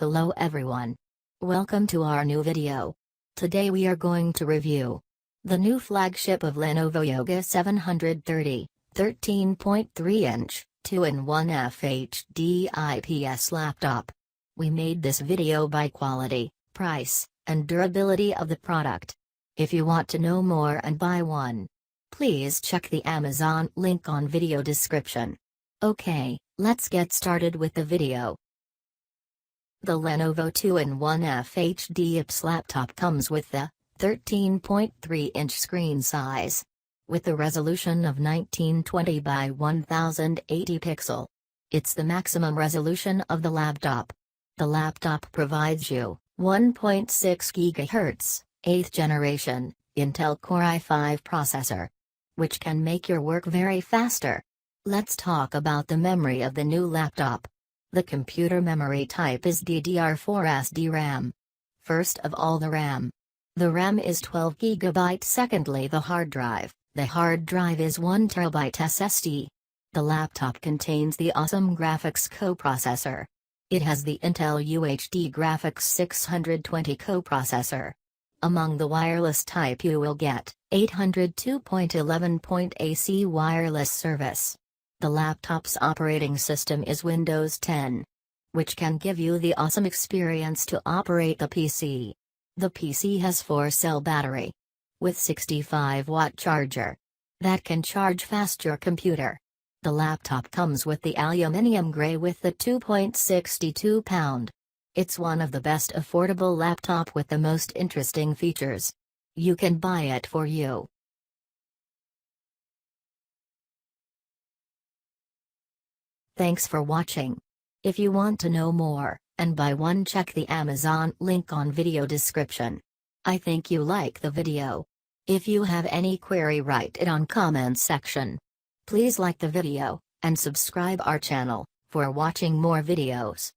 Hello everyone. Welcome to our new video. Today we are going to review the new flagship of Lenovo Yoga 730, 13.3-inch, 2-in-1 FHD IPS laptop. We made this video by quality, price, and durability of the product. If you want to know more and buy one, please check the Amazon link on video description. Okay, let's get started with the video. The Lenovo 2-in-1 FHD IPS laptop comes with the 13.3-inch screen size, with a resolution of 1920 by 1080 pixel. It's the maximum resolution of the laptop. The laptop provides you 1.6 GHz, 8th generation, Intel Core i5 processor, which can make your work very faster. Let's talk about the memory of the new laptop. The computer memory type is DDR4 SDRAM. First of all, the RAM. The RAM is 12 GB. Secondly, the hard drive. The hard drive is 1 TB SSD. The laptop contains the awesome graphics coprocessor. It has the Intel UHD Graphics 620 coprocessor. Among the wireless type, you will get 802.11.AC wireless service. The laptop's operating system is Windows 10, which can give you the awesome experience to operate the PC. The PC has 4-cell battery with 65-watt charger that can charge fast your computer. The laptop comes with the aluminum gray with the 2.62 pound. It's one of the best affordable laptop with the most interesting features. You can buy it for you. Thanks for watching. If you want to know more, and buy one, check the Amazon link on video description. I think you like the video. If you have any query, write it on comment section. Please like the video, and subscribe our channel, for watching more videos.